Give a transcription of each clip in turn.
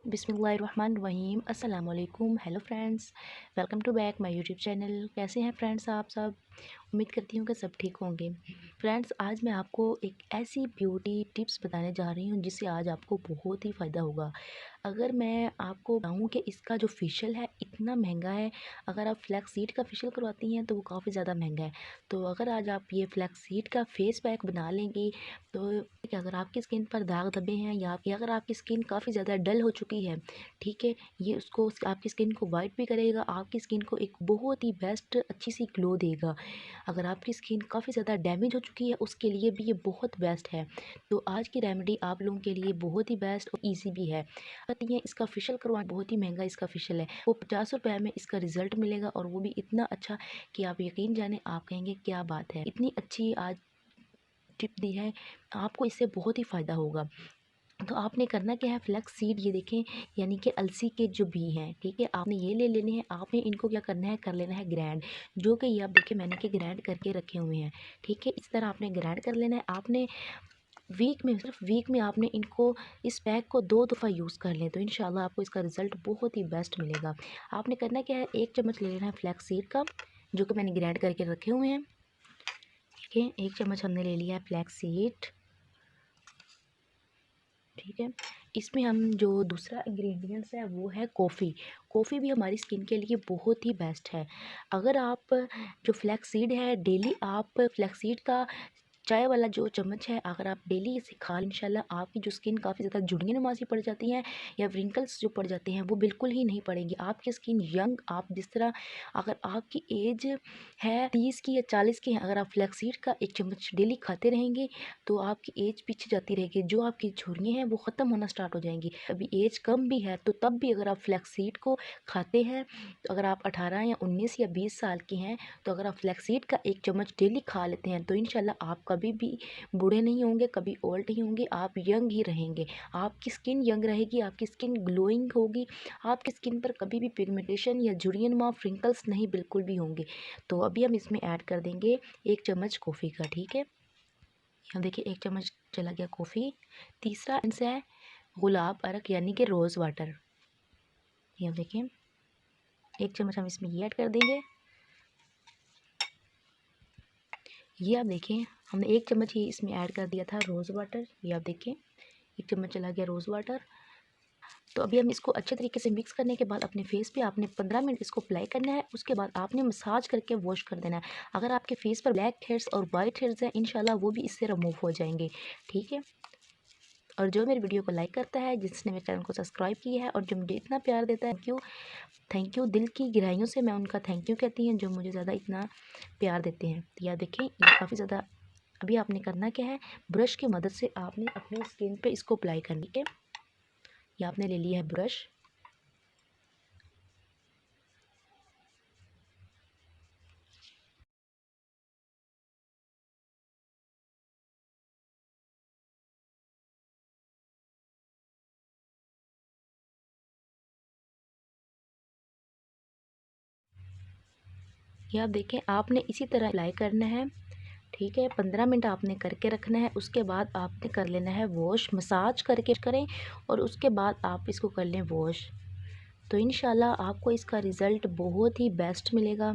बिस्मिल्लाहिर्रहमानिर्रहीम अस्सलाम वालेकुम। Hello friends, welcome to back my YouTube channel. कैसे हैं फ्रेंड्स आप सब? उम्मीद करती हूँ कि सब ठीक होंगे। फ्रेंड्स, आज मैं आपको एक ऐसी ब्यूटी टिप्स बताने जा रही हूँ जिससे आज आपको बहुत ही फ़ायदा होगा। अगर मैं आपको बताऊँ कि इसका जो फेशियल है इतना महंगा है, अगर आप फ्लैक्स सीड का फेशियल करवाती हैं तो वो काफ़ी ज़्यादा महंगा है। तो अगर आज आप ये फ्लैक्स सीड का फेस पैक बना लेंगी तो अगर आपकी स्किन पर दाग धब्बे हैं या फिर अगर आपकी स्किन काफ़ी ज़्यादा डल हो चुकी है, ठीक है, ये उसको आपकी स्किन को वाइट भी करेगा, आपकी स्किन को एक बहुत ही बेस्ट अच्छी सी ग्लो देगा। अगर आपकी स्किन काफ़ी ज़्यादा डैमेज हो चुकी है उसके लिए भी ये बहुत बेस्ट है। तो आज की रेमेडी आप लोगों के लिए बहुत ही बेस्ट और ईजी भी है। कहती हैं इसका फेशियल करवाना बहुत ही महंगा इसका फेशियल है, वो 50 रुपये में इसका रिजल्ट मिलेगा और वो भी इतना अच्छा कि आप यकीन जाने आप कहेंगे क्या बात है, इतनी अच्छी आज टिप दी है, आपको इससे बहुत ही फ़ायदा होगा। तो आपने करना क्या है, फ्लैक्स सीड ये देखें यानी कि अलसी के जो बी हैं, ठीक है, आपने ये ले लेने हैं। आपने इनको क्या करना है, कर लेना है ग्राइंड, जो कि ये आप देखें मैंने कि ग्राइंड करके रखे हुए हैं, ठीक है। इस तरह आपने ग्राइंड कर लेना है। आपने वीक में सिर्फ वीक में आपने इनको इस पैक को 2 दफ़ा यूज़ कर लें तो इंशाल्लाह आपको इसका रिज़ल्ट बहुत ही बेस्ट मिलेगा। आपने करना क्या है, 1 चम्मच ले लेना है फ्लैक्स सीड का, जो कि मैंने ग्राइंड करके रखे हुए हैं, ठीक है। 1 चम्मच हमने ले लिया है फ्लैक्स सीड, ठीक है। इसमें हम जो दूसरा इंग्रेडिएंट्स है वो है कॉफ़ी। कॉफ़ी भी हमारी स्किन के लिए बहुत ही बेस्ट है। अगर आप जो फ्लैक्स सीड है डेली आप फ्लैक्स सीड का चाय वाला जो चम्मच है अगर आप डेली इसे खा लें, इंशाल्लाह आपकी जो स्किन काफ़ी ज़्यादा झुर्रियाँ नुमा सी पड़ जाती हैं या व्रिंकल्स जो पड़ जाते हैं वो बिल्कुल ही नहीं पड़ेंगे। आपकी स्किन यंग, आप जिस तरह अगर आपकी एज है 30 की या 40 की है, अगर आप फ्लैक्स सीड का 1 चम्मच डेली खाते रहेंगे तो आपकी एज पीछे जाती रहेगी, जो आपकी झुर्रियाँ हैं वो ख़त्म होना स्टार्ट हो जाएंगी। अभी एज कम भी है तो तब भी अगर आप फ्लैक्स सीड को खाते हैं, तो अगर आप 18 या 19 या 20 साल के हैं तो अगर आप फ्लैक्स सीड का 1 चम्मच डेली खा लेते हैं तो इंशाल्लाह आप कभी भी बूढ़े नहीं होंगे, कभी ओल्ड नहीं होंगे, आप यंग ही रहेंगे। आपकी स्किन यंग रहेगी, आपकी स्किन ग्लोइंग होगी, आपकी स्किन पर कभी भी पिगमेंटेशन या झुर्रियाँ फ्रिंकल्स नहीं बिल्कुल भी होंगे। तो अभी हम इसमें ऐड कर देंगे 1 चम्मच कॉफ़ी का, ठीक है। यहाँ देखिए 1 चम्मच चला गया कॉफ़ी। तीसरा इनसे है गुलाब अरक यानी कि रोज़ वाटर। यहाँ देखिए 1 चम्मच हम इसमें ये ऐड कर देंगे। ये आप देखें हमने 1 चम्मच ही इसमें ऐड कर दिया था रोज़ वाटर। ये आप देखें 1 चम्मच चला गया रोज़ वाटर। तो अभी हम इसको अच्छे तरीके से मिक्स करने के बाद अपने फेस पे आपने 15 मिनट इसको अप्लाई करना है। उसके बाद आपने मसाज करके वॉश कर देना है। अगर आपके फेस पर ब्लैक हेयर्स और वाइट हेयर्स हैं इंशाल्लाह वो भी इससे रिमूव हो जाएंगे, ठीक है। और जो मेरी वीडियो को लाइक करता है, जिसने मेरे चैनल को सब्सक्राइब किया है और जो मुझे इतना प्यार देता है, थैंक यू, दिल की गहराइयों से मैं उनका थैंक यू कहती हैं जो मुझे ज़्यादा इतना प्यार देते हैं। तो यार देखें ये काफ़ी ज़्यादा, अभी आपने करना क्या है, ब्रश की मदद से आपने अपनी स्किन पे इसको अप्लाई करनी है। ये आपने ले लिया है ब्रश। ये आप देखें आपने इसी तरह अप्लाई करना है, ठीक है। 15 मिनट आपने करके रखना है। उसके बाद आपने कर लेना है वॉश, मसाज करके करें और उसके बाद आप इसको कर लें वॉश। तो इंशाल्लाह आपको इसका रिज़ल्ट बहुत ही बेस्ट मिलेगा।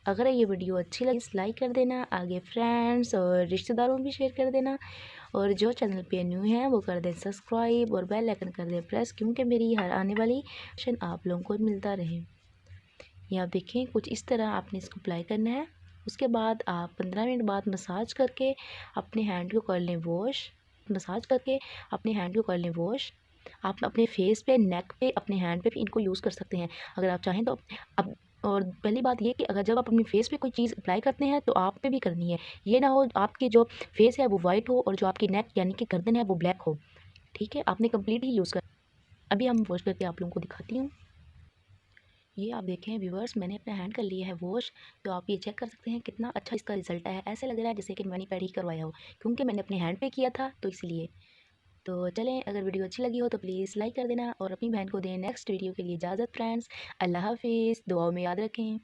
अगर ये वीडियो अच्छी लगी लाइक कर देना, आगे फ्रेंड्स और रिश्तेदारों में भी शेयर कर देना, और जो चैनल पे न्यू है वो कर दें सब्सक्राइब और बेल आइकन कर दें प्रेस, क्योंकि मेरी हर आने वाली सेशन आप लोगों को मिलता रहे। ये आप देखें कुछ इस तरह आपने इसको अप्लाई करना है। उसके बाद आप 15 मिनट बाद मसाज करके अपने हैंड को कर लें वॉश। मसाज करके अपने हैंड को कर लें वॉश। आप अपने फेस पे, नेक पे, अपने हैंड पे भी इनको यूज़ कर सकते हैं अगर आप चाहें तो। अब और पहली बात ये कि अगर जब आप अपनी फेस पे कोई चीज़ अप्लाई करते हैं तो आप पे भी करनी है। ये ना हो आपकी जो फेस है वो वाइट हो और जो आपकी नेक यानी कि गर्दन है वो ब्लैक हो, ठीक है। आपने कंप्लीट ही यूज़ कर। अभी हम वॉश करके आप लोगों को दिखाती हूँ। ये आप देखें व्यूवर्स, मैंने अपना हैंड कर लिया है वॉश। तो आप ये चेक कर सकते हैं कितना अच्छा इसका रिजल्ट है। ऐसे लग रहा है जैसे कि मैंने पैड ही करवाया हो, क्योंकि मैंने अपने हैंड पे किया था तो इसलिए। तो चलें, अगर वीडियो अच्छी लगी हो तो प्लीज़ लाइक कर देना और अपनी बहन को दें नेक्स्ट वीडियो के लिए इजाज़त फ्रेंड्स। अल्लाह हाफिज़, दुआओं में याद रखें।